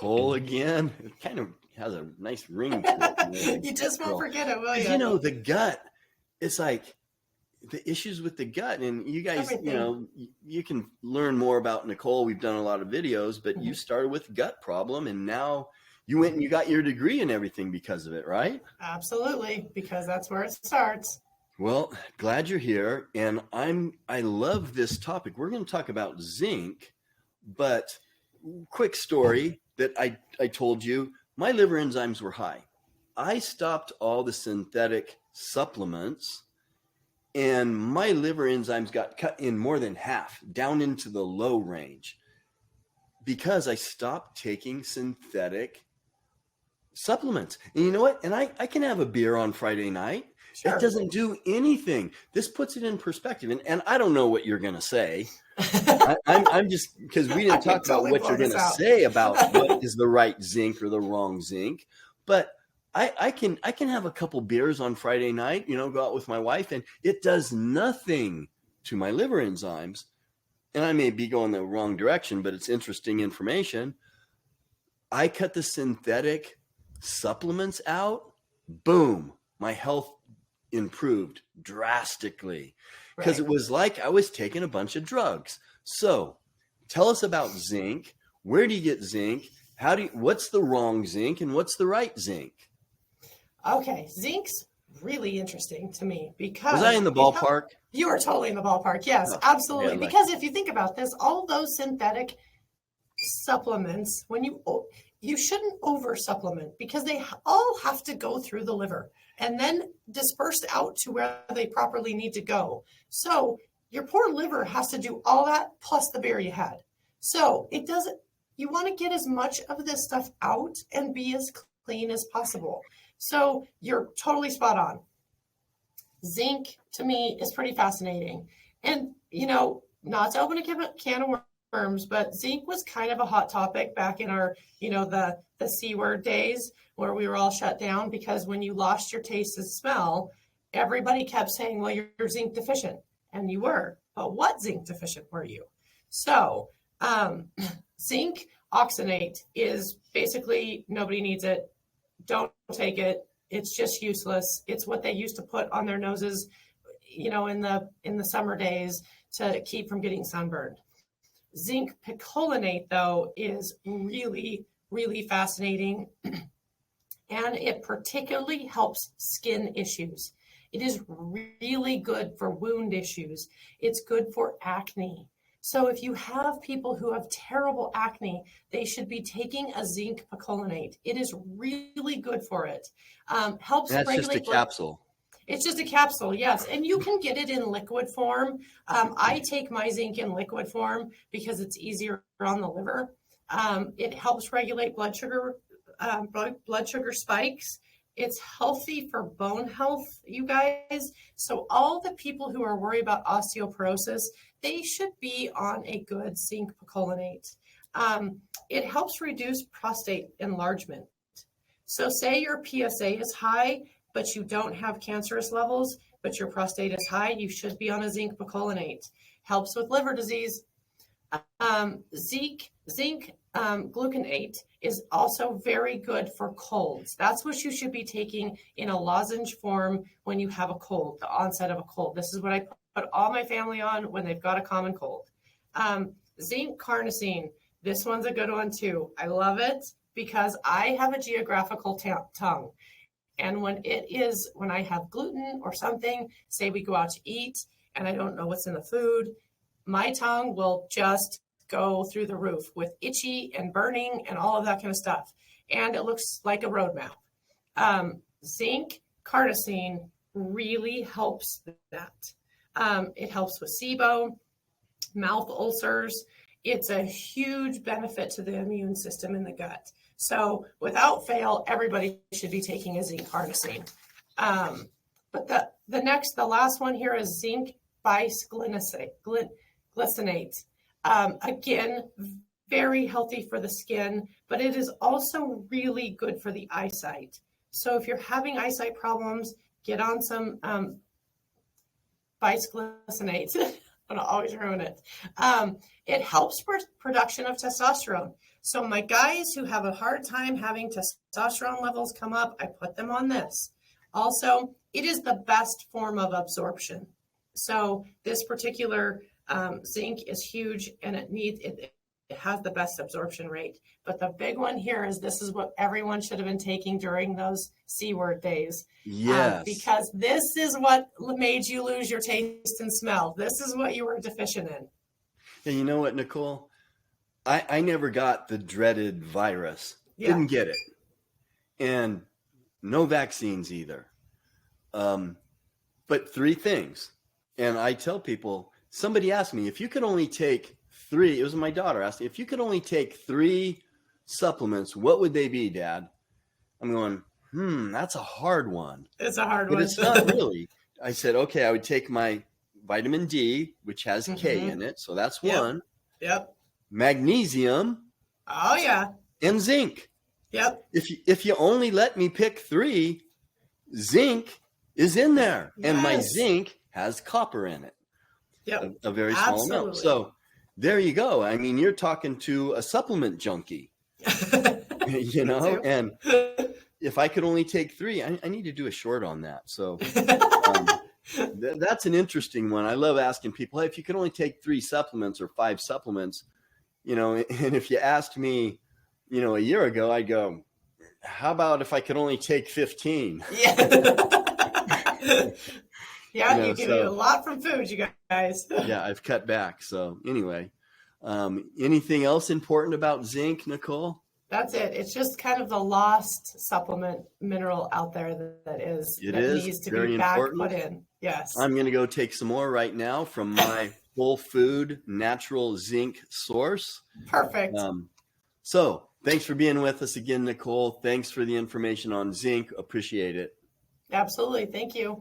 Nicole again. It kind of has a nice ring to it. You just won't forget it, will you? You know, the gut, it's like the issues with the gut. And you guys, Everything. you know, you can learn more about Nicole. We've done a lot of videos, but you started with gut problem, and now you went and you got your degree and everything because of it, right? Absolutely, because that's where it starts. Well, glad you're here. And I love this topic. We're going to talk about zinc, but quick story that I told you, my liver enzymes were high. I stopped all the synthetic supplements and my liver enzymes got cut in more than half, down into the low range, because I stopped taking synthetic supplements. And you know what? And I can have a beer on Friday night. Sure. It doesn't do anything. This puts it in perspective. And I don't know what you're going to say. I'm just, because we didn't talk about what you're going to say about what is the right zinc or the wrong zinc. But I can have a couple beers on Friday night, you know, go out with my wife, and it does nothing to my liver enzymes. And I may be going the wrong direction, but it's interesting information. I cut the synthetic supplements out. Boom. My health improved drastically because it was like I was taking a bunch of drugs. So tell us about zinc. Where do you get zinc? What's the wrong zinc and what's the right zinc? Okay. Zinc's really interesting to me because... Was I in the ballpark? You are totally in the ballpark. Yes, absolutely. Yeah, because if you think about this, all those synthetic supplements, when you shouldn't over supplement because they all have to go through the liver and then dispersed out to where they properly need to go. So your poor liver has to do all that plus the beer you had. So you want to get as much of this stuff out and be as clean as possible. So you're totally spot on. Zinc to me is pretty fascinating. And, you know, not to open a can of worms, but zinc was kind of a hot topic back in our, you know, the C word days where we were all shut down because when you lost your taste and smell, everybody kept saying, well, you're zinc deficient. And you were. But what zinc deficient were you? So zinc oxonate is basically nobody needs it. Don't take it. It's just useless. It's what they used to put on their noses, you know, in the summer days to keep from getting sunburned. Zinc picolinate, though, is really, really fascinating. And it particularly helps skin issues. It is really good for wound issues. It's good for acne. So if you have people who have terrible acne, they should be taking a zinc picolinate. It is really good for it. Helps That's regulate just a capsule. It's just a capsule, yes. And you can get it in liquid form. I take my zinc in liquid form because it's easier on the liver. It helps regulate blood sugar spikes. It's healthy for bone health, you guys. So all the people who are worried about osteoporosis, they should be on a good zinc picolinate. It helps reduce prostate enlargement. So say your PSA is high, but you don't have cancerous levels, but your prostate is high, you should be on a zinc picolinate. Helps with liver disease. Zinc gluconate is also very good for colds. That's what you should be taking in a lozenge form when you have a cold, the onset of a cold. This is what I put all my family on when they've got a common cold. Zinc carnosine, this one's a good one too. I love it because I have a geographical tongue. And when I have gluten or something, say we go out to eat and I don't know what's in the food, my tongue will just go through the roof with itchy and burning and all of that kind of stuff. And it looks like a road map. Zinc carnosine really helps that. It helps with SIBO, mouth ulcers. It's a huge benefit to the immune system in the gut. So without fail, everybody should be taking a zinc carnosine. But the last one here is zinc bisglycinate. Again, very healthy for the skin, but it is also really good for the eyesight. So if you're having eyesight problems, get on some bisglycinate. I'm going to always ruin it. It helps production of testosterone. So my guys who have a hard time having testosterone levels come up, I put them on this. Also, it is the best form of absorption. So this particular zinc is huge, and it has the best absorption rate. But the big one here is this is what everyone should have been taking during those C word days. Yes. Because this is what made you lose your taste and smell. This is what you were deficient in. And you know what, Nicole? I never got the dreaded virus. Yeah. Didn't get it. And no vaccines either. But 3 things. And I tell people, somebody asked me, if you could only take 3, it was my daughter asked me, if you could only take 3 supplements, what would they be, Dad? I'm going, that's a hard one. It's a hard but one. It's not really. I said, okay, I would take my vitamin D, which has K in it. So that's one. Yep. Magnesium. Oh, yeah. And zinc. Yep. If you only let me pick 3, zinc is in there. Yes. And my zinc has copper in it. Yep. A very small amount. So there you go. I mean, you're talking to a supplement junkie. You know, and if I could only take 3, I need to do a short on that. So that's an interesting one. I love asking people, hey, if you could only take 3 supplements or 5 supplements, you know, and if you asked me, you know, a year ago, I'd go, how about if I could only take 15? Yeah. Yeah, you can eat a lot from food, you guys. Yeah, I've cut back. So anyway, anything else important about zinc, Nicole? That's it. It's just kind of the lost supplement mineral out there that needs to be back put in. Yes. I'm going to go take some more right now from my whole food natural zinc source. Perfect. So thanks for being with us again, Nicole. Thanks for the information on zinc. Appreciate it. Absolutely. Thank you.